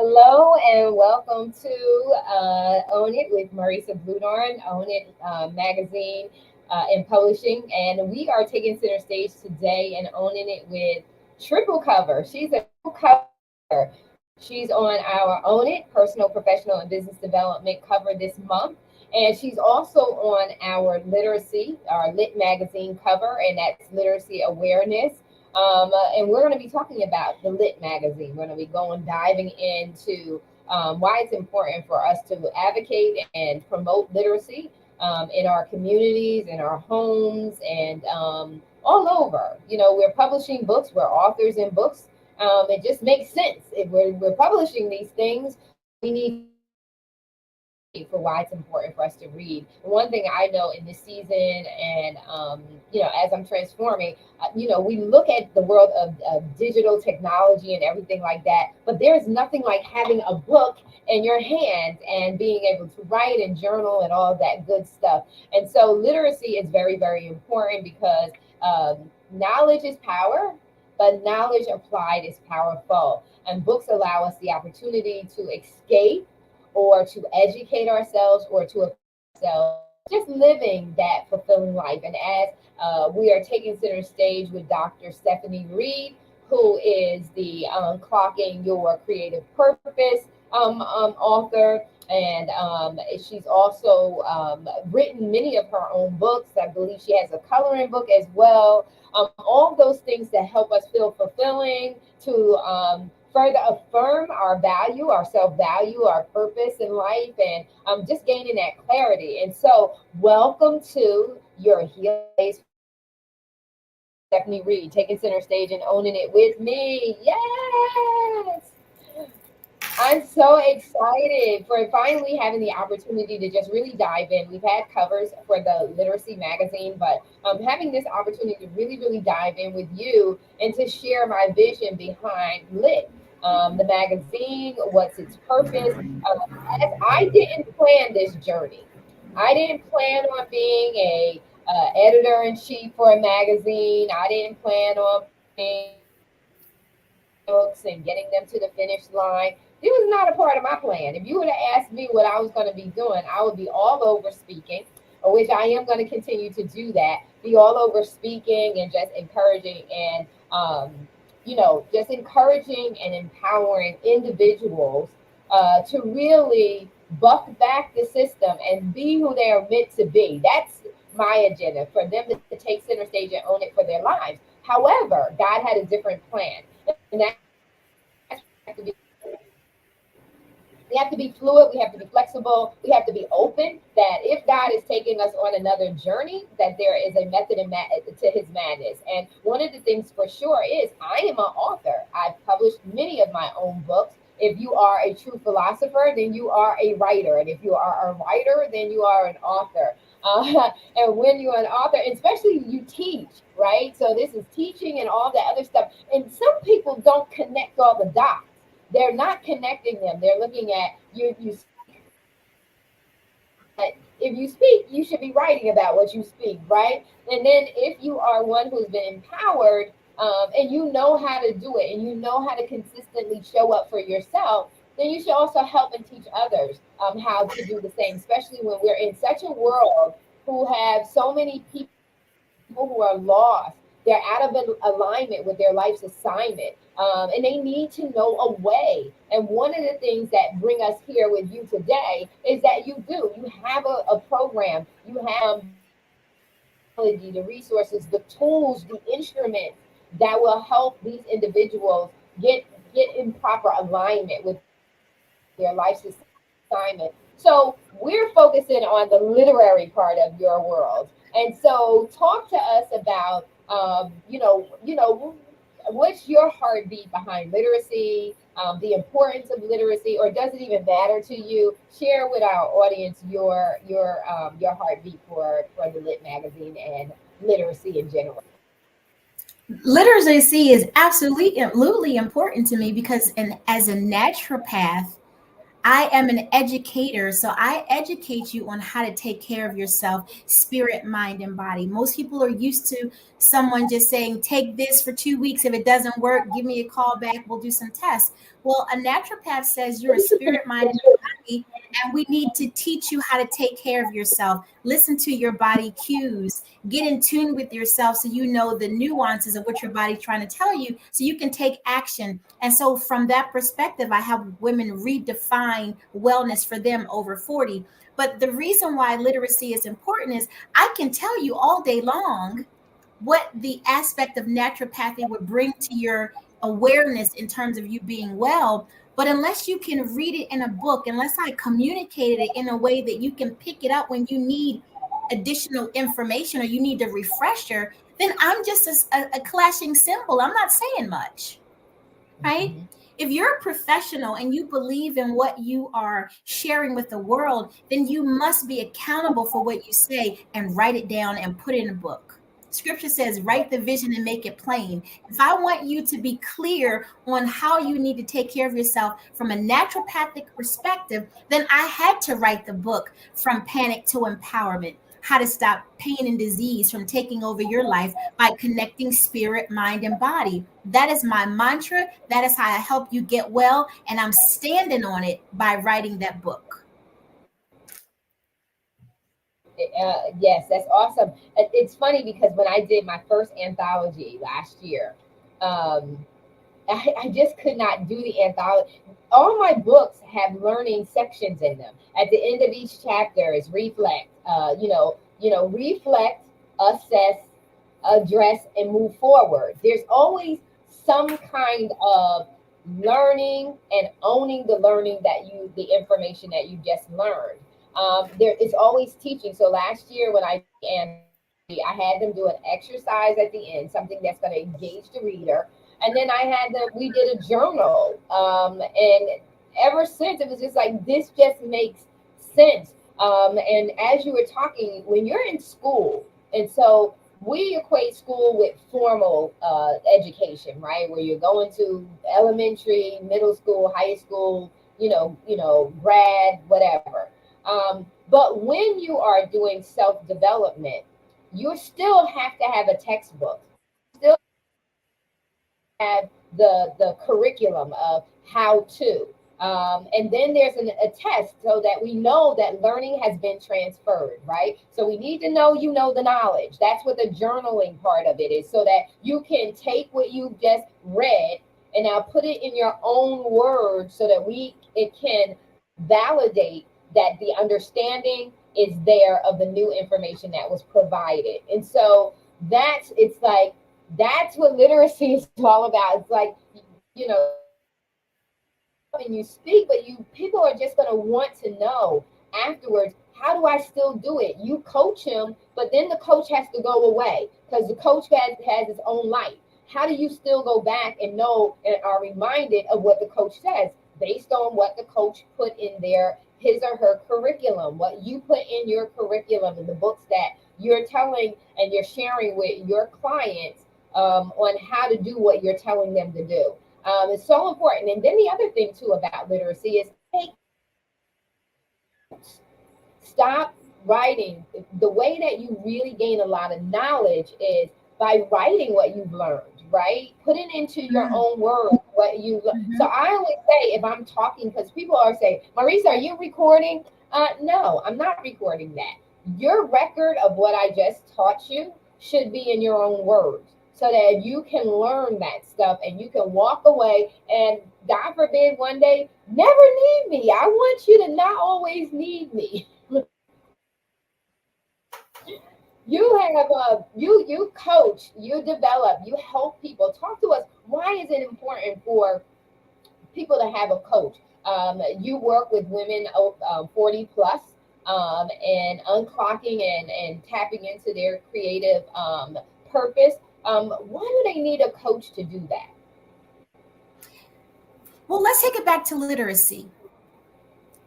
Hello and welcome to Own It with Marisa Bludorn, Own It magazine and publishing. And we are taking center stage today and owning it with Triple Cover. She's a triple cover. She's on our Own It personal, professional, and business development cover this month. And she's also on our literacy, our Lit magazine cover, and that's literacy awareness. And we're going to be talking about the Lit magazine. We're going to be diving into why it's important for us to advocate and promote literacy in our communities, in our homes, and all over. We're publishing books, we're authors in books. It just makes sense. If we're publishing these things, we need for why it's important for us to read. One thing I know in this season, and as I'm transforming, we look at the world of digital technology and everything like that, but there's nothing like having a book in your hand and being able to write and journal and all of that good stuff. And so literacy is very, very important because knowledge is power, but knowledge applied is powerful. And books allow us the opportunity to escape or to educate ourselves or to ourselves, just living that fulfilling life. And as we are taking center stage with Dr. Stephanie Reid, who is the Clocking Your Creative Purpose author. And she's also written many of her own books. I believe she has a coloring book as well. All those things that help us feel fulfilling, to further affirm our value, our self-value, our purpose in life, and just gaining that clarity. And so welcome to your Healing Space, Stephanie Reid, taking center stage and owning it with me. Yes! I'm so excited for finally having the opportunity to just really dive in. We've had covers for the Literacy magazine, but having this opportunity to really, really dive in with you and to share my vision behind Lit, the magazine, what's its purpose. As I didn't plan this journey. I didn't plan on being a editor in chief for a magazine. I didn't plan on being books and getting them to the finish line. It was not a part of my plan. If you would have asked me what I was going to be doing, I would be all over speaking, which I am going to continue to do that, be all over speaking and just encouraging and, just encouraging and empowering individuals to really buck back the system and be who they are meant to be. That's my agenda, for them to take center stage and own it for their lives. However, God had a different plan. And that have to be we have to be fluid, we have to be flexible, we have to be open that if God is taking us on another journey, that there is a method to his madness. And one of the things for sure is I am an author. I've published many of my own books. If you are a true philosopher, then you are a writer. And if you are a writer, then you are an author. And when you're an author, especially you teach, right? So this is teaching and all that other stuff. And some people don't connect all the dots. They're not connecting them. They're looking at you. If you speak, you should be writing about what you speak, right? And then if you are one who's been empowered and you know how to do it and you know how to consistently show up for yourself, then you should also help and teach others how to do the same, especially when we're in such a world who have so many people who are lost. They're out of alignment with their life's assignment. And they need to know a way. And one of the things that bring us here with you today is that you have a program, you have the resources, the tools, the instruments that will help these individuals get in proper alignment with their life's assignment. So we're focusing on the literary part of your world. And so talk to us about, what's your heartbeat behind literacy, the importance of literacy, or does it even matter to you? Share with our audience your heartbeat for the Lit magazine and literacy in general. Literacy is absolutely important to me because as a naturopath, I am an educator, so I educate you on how to take care of yourself, spirit, mind, and body. Most people are used to someone just saying, take this for 2 weeks. If it doesn't work, give me a call back. We'll do some tests. Well, a naturopath says you're a spirit, mind, and body, and we need to teach you how to take care of yourself. Listen to your body cues. Get in tune with yourself so you know the nuances of what your body's trying to tell you so you can take action. And so, from that perspective, I help women redefine wellness for them over 40. But the reason why literacy is important is I can tell you all day long what the aspect of naturopathy would bring to your awareness in terms of you being well. But unless you can read it in a book, unless I communicated it in a way that you can pick it up when you need additional information or you need a refresher, then I'm just a clashing symbol. I'm not saying much, right? Mhm. If you're a professional and you believe in what you are sharing with the world, then you must be accountable for what you say and write it down and put it in a book. Scripture says, write the vision and make it plain. If I want you to be clear on how you need to take care of yourself from a naturopathic perspective, then I had to write the book From Panic to Empowerment, how to stop pain and disease from taking over your life by connecting spirit, mind, and body. That is my mantra. That is how I help you get well. And I'm standing on it by writing that book. Yes, that's awesome. It's funny because when I did my first anthology last year, um, I just could not do the anthology. All my books have learning sections in them. At the end of each chapter is reflect. Reflect, assess, address, and move forward. There's always some kind of learning and owning the learning the information that you just learned. There is always teaching. So last year when I did the anthology, I had them do an exercise at the end, something that's going to engage the reader, and then we did a journal. And ever since, it was just like, this just makes sense. And as you were talking, when you're in school, and so we equate school with formal education, right? Where you're going to elementary, middle school, high school, grad, whatever. But when you are doing self development, you still have to have a textbook. Still have the curriculum of how to. And then there's a test so that we know that learning has been transferred, right? So we need to know you know the knowledge. That's what the journaling part of it is, so that you can take what you just read and now put it in your own words so that it can validate that the understanding is there of the new information that was provided. And so it's like that's what literacy is all about. It's like, and you speak, but you people are just gonna want to know afterwards, how do I still do it? You coach him, but then the coach has to go away because the coach has his own life. How do you still go back and know and are reminded of what the coach says based on what the coach put in their his or her curriculum, what you put in your curriculum in the books that you're telling and you're sharing with your clients, on how to do what you're telling them to do. It's so important. And then the other thing too about literacy is take notes. Stop writing. The way that you really gain a lot of knowledge is by writing what you've learned, right? Put it into your Mm, own words what you learned. So mhm. I always say, if I'm talking, because people are saying, Marisa, are you recording? No, I'm not recording that. Your record of what I just taught you should be in your own words so that you can learn that stuff and you can walk away and, God forbid, one day never need me. I want you to not always need me. You have you coach, you develop, you help people. Talk to us. Why is it important for people to have a coach? You work with women 40 plus, and unclocking and tapping into their creative purpose. Why do they need a coach to do that? Well, let's take it back to literacy.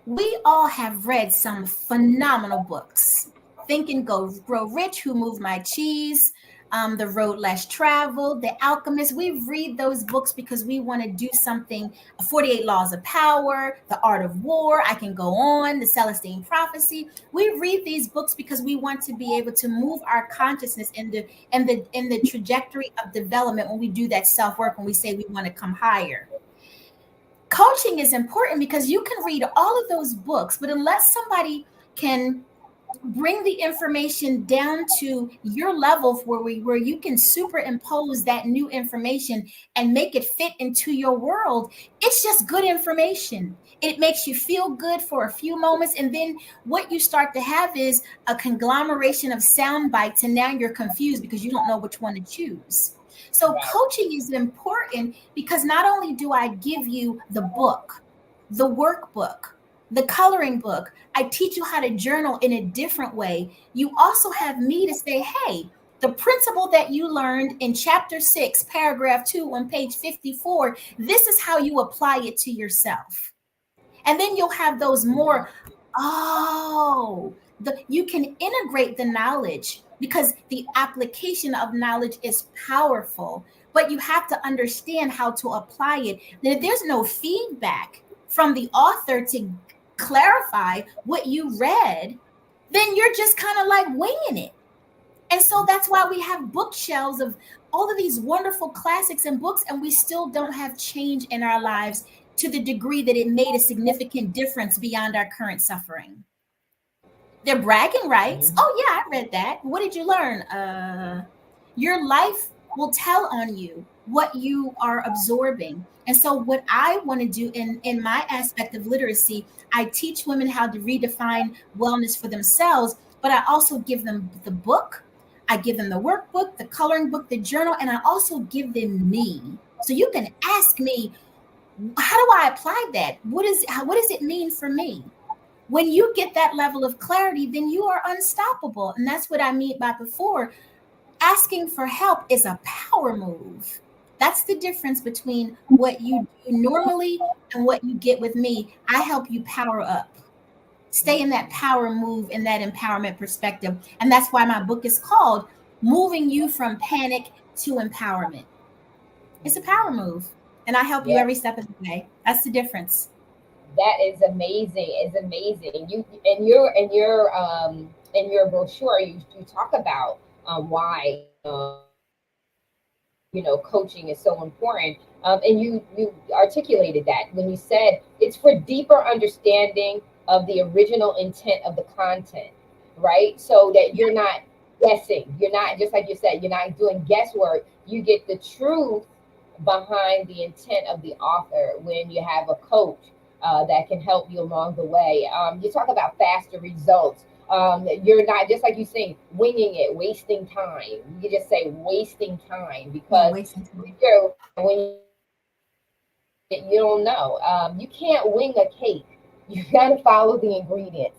We all have read some phenomenal books. Think and Grow Rich, Who Moved My Cheese, The Road Less Traveled, The Alchemist. We read those books because we want to do something. 48 Laws of Power, The Art of War. I can go on. The Celestine Prophecy. We read these books because we want to be able to move our consciousness in the trajectory of development when we do that self work. When we say we want to come higher, coaching is important because you can read all of those books, but unless somebody can bring the information down to your level where you can superimpose that new information and make it fit into your world, it's just good information. It makes you feel good for a few moments, and then what you start to have is a conglomeration of sound bites, and now you're confused because you don't know which one to choose. So Right. coaching is important because not only do I give you the book, the workbook, the coloring book, I teach you how to journal in a different way. You also have me to say, hey, the principle that you learned in chapter 6, paragraph 2 on page 54, this is how you apply it to yourself. And then you'll have those more, you can integrate the knowledge because the application of knowledge is powerful, but you have to understand how to apply it. And if there's no feedback from the author to clarify what you read, then you're just kind of like winging it. And so that's why we have bookshelves of all of these wonderful classics and books, and we still don't have change in our lives to the degree that it made a significant difference beyond our current suffering. They're bragging rights. Mhm. Oh, yeah, I read that. What did you learn? Your life will tell on you what you are absorbing. And so, what I want to do in my aspect of literacy, I teach women how to redefine wellness for themselves, but I also give them the book, I give them the workbook, the coloring book, the journal, and I also give them me. So you can ask me, how do I apply that? What does it mean for me? When you get that level of clarity, then you are unstoppable. And that's what I mean by before. Asking for help is a power move. That's the difference between what you do normally and what you get with me. I help you power up. Stay in that power move and that empowerment perspective. And that's why my book is called Moving You from Panic to Empowerment. It's a power move. And I help you Yeah, every step of the way. That's the difference. that is amazing. It's amazing. You in your brochure, you talk about why coaching is so important. And you articulated that when you said it's for deeper understanding of the original intent of the content, right? So that you're not guessing. You're not, just like you said, you're not doing guesswork. You get the truth behind the intent of the author when you have a coach that can help you along the way. You talk about faster results. You're not, just like you say, winging it, wasting time. You just say wasting time Yeah, because wasting time. when you don't know, you can't wing a cake. You got to follow the ingredients,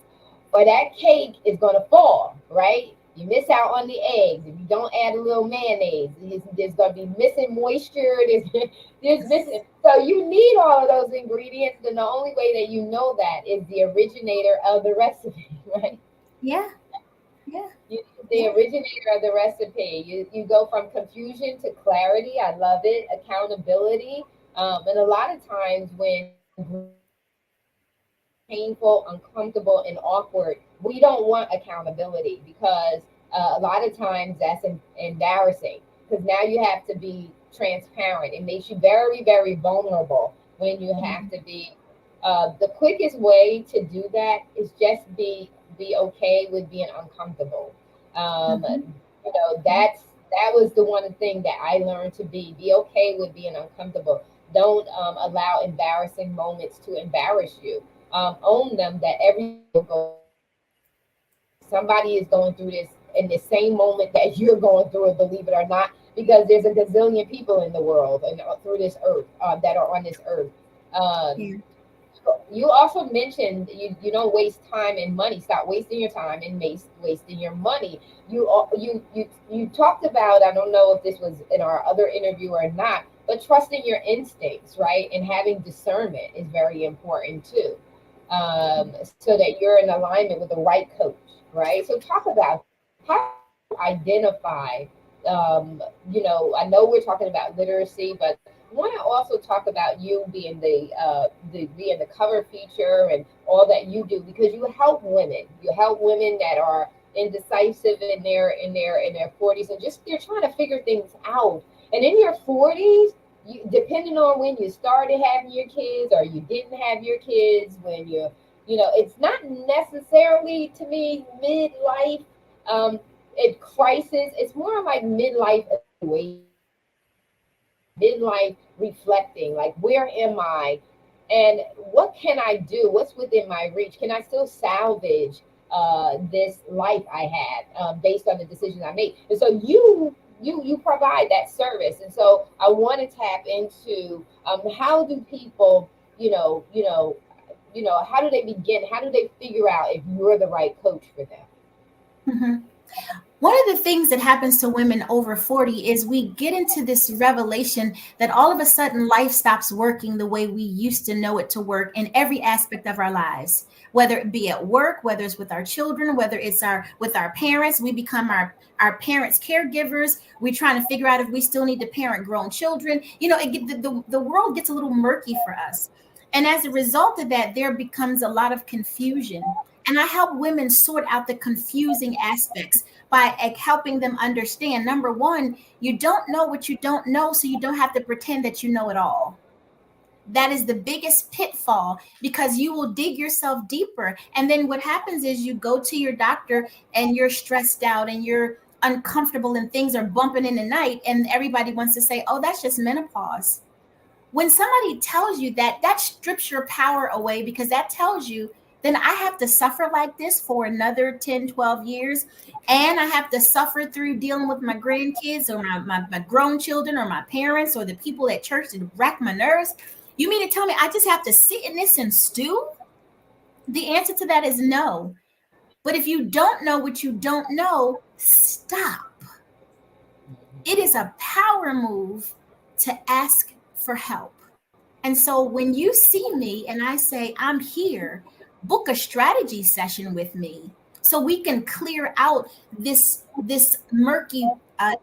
or that cake is going to fall, right? You miss out on the eggs if you don't add a little mayonnaise. There's going to be missing moisture. There's missing. So you need all of those ingredients, and the only way that you know that is the originator of the recipe, right? Yeah, yeah, The yeah. originator of the recipe. You go from confusion to clarity. I love it. Accountability. And a lot of times when painful, uncomfortable, and awkward, we don't want accountability because a lot of times that's embarrassing because now you have to be transparent. It makes you very, very vulnerable when you have Mhm, to be. The quickest way to do that is just be okay with being uncomfortable. mhm. Yeah. That was the one thing that I learned to be okay with being uncomfortable. Don't allow embarrassing moments to embarrass you. Own them, that every somebody is going through this in the same moment that you're going through it, believe it or not, because there's a gazillion people in the world and through this earth that are on this earth. Um, Yeah. you also mentioned you don't waste time and money. Stop wasting your time and wasting your money. You talked about, I don't know if this was in our other interview or not, but trusting your instincts, right? And having discernment is very important too, so that you're in alignment with the right coach, right? So talk about how to identify. I know we're talking about literacy, but I want to also talk about you being the cover feature and all that you do, because you help women. You help women that are indecisive in their 40s, and just they're trying to figure things out. And in your 40s, depending on when you started having your kids or you didn't have your kids, when it's not necessarily to me midlife it crisis. It's more like midlife evaluation, midlife reflecting, like where am I and what can I do, what's within my reach, can I still salvage this life I had based on the decisions I made. And so you provide that service. And so I want to tap into how do people, how do they begin? How do they figure out if you're the right coach for them? Mhm. One of the things that happens to women over 40 is we get into this revelation that all of a sudden life stops working the way we used to know it to work in every aspect of our lives, whether it be at work, whether it's with our children, whether it's our with our parents. We become our parents caregivers. We're trying to figure out if we still need to parent grown children. The world gets a little murky for us, and as a result of that, there becomes a lot of confusion. And I help women sort out the confusing aspects by helping them understand, number one, you don't know what you don't know, so you don't have to pretend that you know it all. That is the biggest pitfall, because you will dig yourself deeper. And then what happens is you go to your doctor and you're stressed out and you're uncomfortable and things are bumping in the night, and everybody wants to say, oh, that's just menopause. When somebody tells you that, that strips your power away, because that tells you then I have to suffer like this for another 10, 12 years. And I have to suffer through dealing with my grandkids or my grown children or my parents or the people at church that rack my nerves. You mean to tell me I just have to sit in this and stew? The answer to that is no. But if you don't know what you don't know, stop. It is a power move to ask for help. And so when you see me and I say, I'm here, book a strategy session with me so we can clear out this murky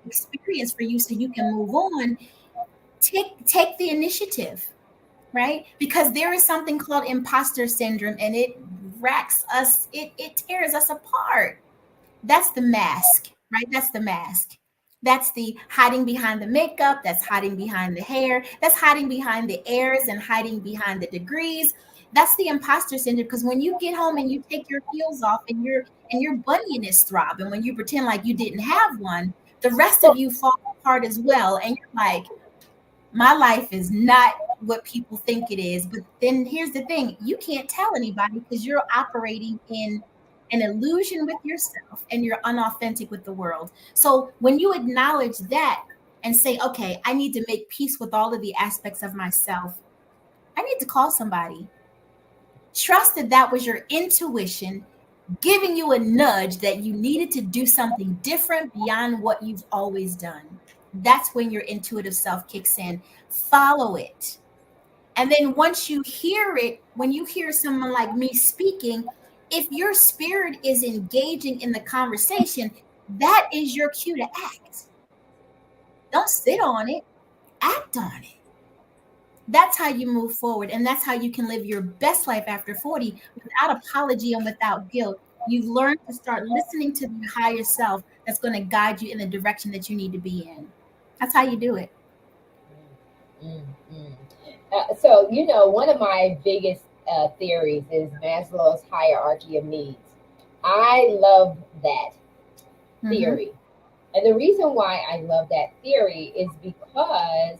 experience for you so you can move on. Take the initiative, right? Because there is something called imposter syndrome, and it racks us, it tears us apart. That's the mask, right? That's the mask. That's the hiding behind the makeup, that's hiding behind the hair, that's hiding behind the airs and hiding behind the degrees. That's the imposter syndrome, because when you get home and you take your heels off and your bunion is throbbing, when you pretend like you didn't have one, the rest of you fall apart as well. And you're like, my life is not what people think it is. But then here's the thing, you can't tell anybody because you're operating in an illusion with yourself and you're unauthentic with the world. So when you acknowledge that and say, okay, I need to make peace with all of the aspects of myself, I need to call somebody. Trust that that was your intuition giving you a nudge that you needed to do something different beyond what you've always done. That's when your intuitive self kicks in. Follow it. And then once you hear it, when you hear someone like me speaking, if your spirit is engaging in the conversation, that is your cue to act. Don't sit on it, act on it. That's how you move forward. And that's how you can live your best life after 40 without apology and without guilt. You've learned to start listening to your higher self that's going to guide you in the direction that you need to be in. That's how you do it. Mm, mm. So, one of my biggest theories is Maslow's hierarchy of needs. I love that Mm-hmm. theory. And the reason why I love that theory is because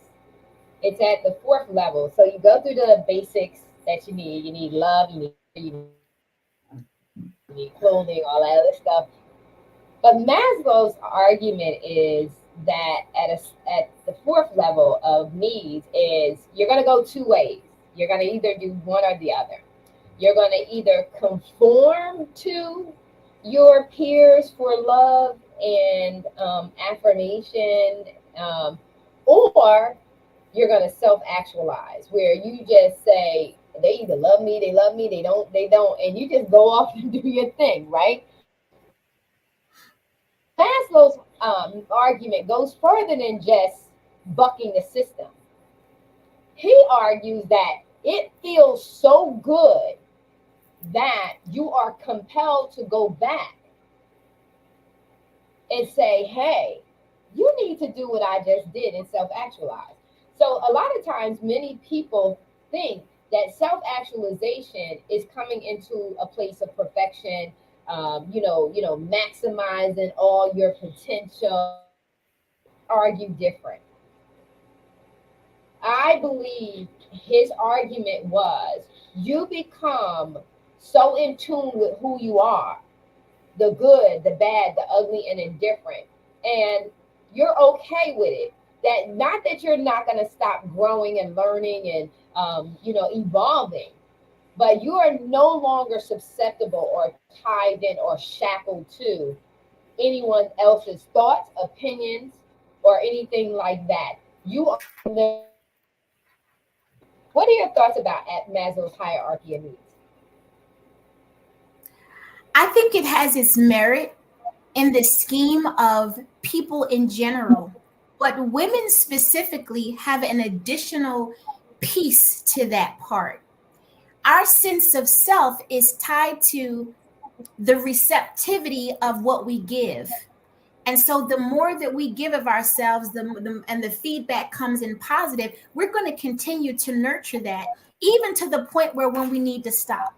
it's at the fourth level. So you go through the basics that you need. You need love, you need water, you need clothing, all that other stuff. But Maslow's argument is that at the fourth level of needs is you're going to go two ways. You're going to either do one or the other. You're going to either conform to your peers for love and affirmation, or you're going to self actualize, where you just say, they either love me, they don't, and you just go off and do your thing, right? Maslow's argument goes further than just bucking the system. He argues that it feels so good that you are compelled to go back and say, hey, you need to do what I just did and self actualize. So a lot of times, many people think that self actualization is coming into a place of perfection. Maximizing all your potential. Argue different. I believe his argument was you become so in tune with who you are, the good, the bad, the ugly, and indifferent. And you're okay with it. That not that you're not going to stop growing and learning and evolving, but you are no longer susceptible or tied in or shackled to anyone else's thoughts, opinions, or anything like that. You are what are your thoughts about at Maslow's hierarchy of needs? I think it has its merit in the scheme of people in general, but women specifically have an additional piece to that part. Our sense of self is tied to the receptivity of what we give. And so the more that we give of ourselves, and the feedback comes in positive, we're going to continue to nurture that, even to the point where when we need to stop.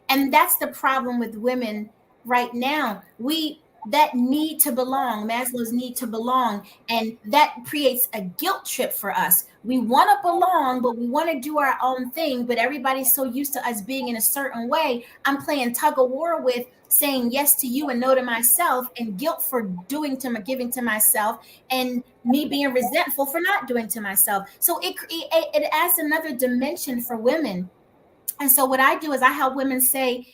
And that's the problem with women right now. We that need to belong, Maslow's need to belong, and that creates a guilt trip for us. We want to belong, but we want to do our own thing, but everybody's so used to us being in a certain way. I'm playing tug of war with saying yes to you and no to myself, and guilt for doing to my giving to myself, and me being resentful for not doing to myself. So it adds another dimension for women. And so what I do is I help women say,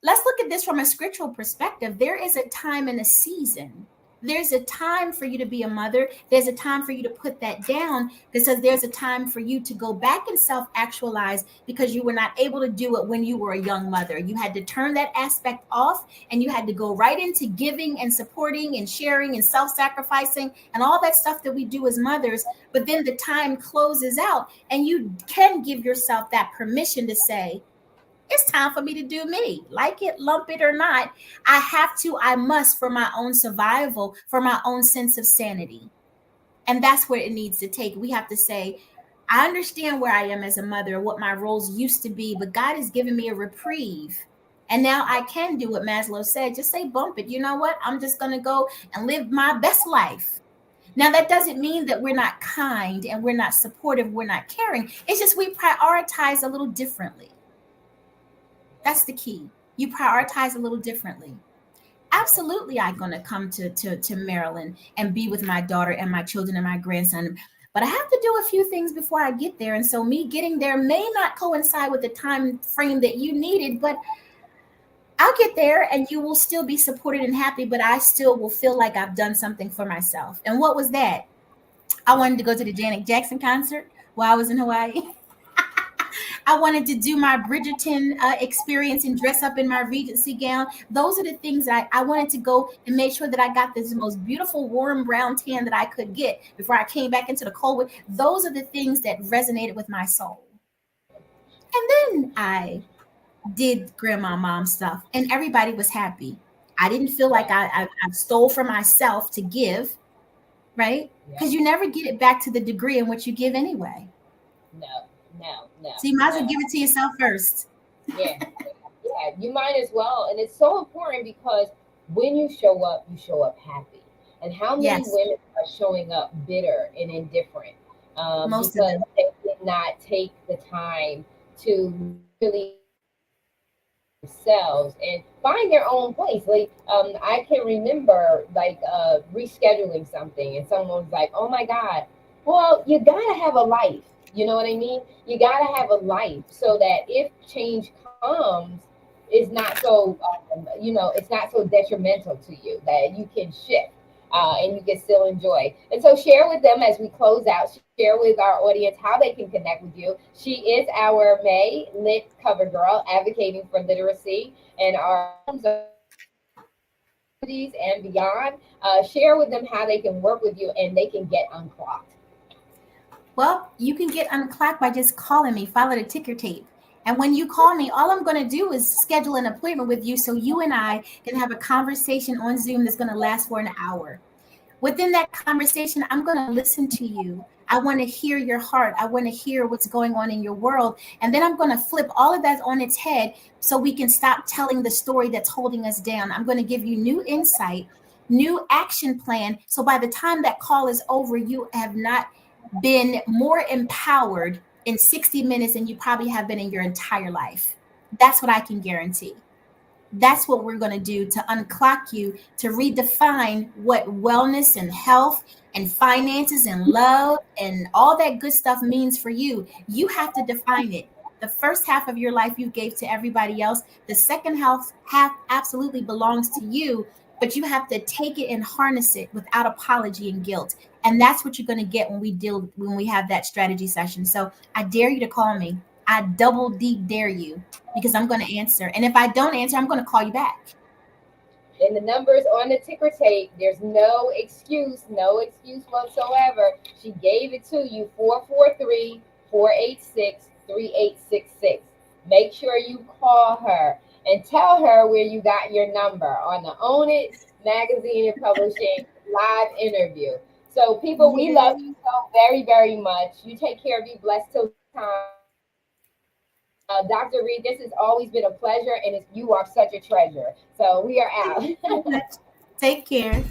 let's look at this from a scriptural perspective. There is a time and a season. There's a time for you to be a mother. There's a time for you to put that down, because there's a time for you to go back and self actualize, because you were not able to do it when you were a young mother. You had to turn that aspect off, and you had to go right into giving and supporting and sharing and self sacrificing and all that stuff that we do as mothers. But then the time closes out, and you can give yourself that permission to say, it's time for me to do me, like it, lump it or not. I have to, I must, for my own survival, for my own sense of sanity. And that's where it needs to take. We have to say, I understand where I am as a mother, what my roles used to be, but God has given me a reprieve. And now I can do what Maslow said, just say, bump it. You know what? I'm just going to go and live my best life. Now, that doesn't mean that we're not kind and we're not supportive, we're not caring. It's just we prioritize a little differently. That's the key. You prioritize a little differently. Absolutely, I'm going to come to Maryland and be with my daughter and my children and my grandson. But I have to do a few things before I get there. And so me getting there may not coincide with the time frame that you needed, but I'll get there and you will still be supported and happy, but I still will feel like I've done something for myself. And what was that? I wanted to go to the Janet Jackson concert while I was in Hawaii. I wanted to do my Bridgerton experience and dress up in my Regency gown. Those are the things that I wanted to go and make sure that I got this most beautiful warm brown tan that I could get before I came back into the cold. Those are the things that resonated with my soul. And then I did grandma mom stuff, and everybody was happy. I didn't feel like I stole from myself to give, right? Because you never get it back to the degree in which you give anyway. No, no, no. So you might as well No. give it to yourself first. Yeah, yeah, you might as well. And it's so important because when you show up happy. And how many Yes, women are showing up bitter and indifferent most of because them. they did not take the time to really themselves and find their own place. Like I can remember like rescheduling something, and someone was like, "Oh my God, well you gotta have a life." You know what I mean? You gotta have a life so that if change comes, it's not so it's not so detrimental to you that you can shift. And you can still enjoy. And so, share with them as we close out. Share with our audience how they can connect with you. She is our May Lit Cover Girl, advocating for literacy and our homes and beyond. Share with them how they can work with you and they can get unclogged. Well, you can get unclocked by just calling me, follow the ticker tape. And when you call me, all I'm going to do is schedule an appointment with you so you and I can have a conversation on Zoom that's going to last for an hour. Within that conversation, I'm going to listen to you. I want to hear your heart. I want to hear what's going on in your world. And then I'm going to flip all of that on its head so we can stop telling the story that's holding us down. I'm going to give you new insight, new action plan. So by the time that call is over, you have not been more empowered in 60 minutes than you probably have been in your entire life. That's what I can guarantee. That's what we're going to do to unclock you, to redefine what wellness and health and finances and love and all that good stuff means for you. You have to define it. The first half of your life you gave to everybody else. The second half absolutely belongs to you, but you have to take it and harness it without apology and guilt. And that's what you're going to get when we have that strategy session. So I dare you to call me. I double deep dare you, because I'm going to answer. And if I don't answer, I'm going to call you back. And the numbers on the ticker tape, there's no excuse whatsoever. She gave it to you, 443-486-3866. Make sure you call her and tell her where you got your number on the Own It Magazine and Publishing live interview. So, people, we love you so very, very much. You take care, be blessed till next time. Dr. Reid, this has always been a pleasure, and you are such a treasure. So, we are Thank out. you so much. Take care.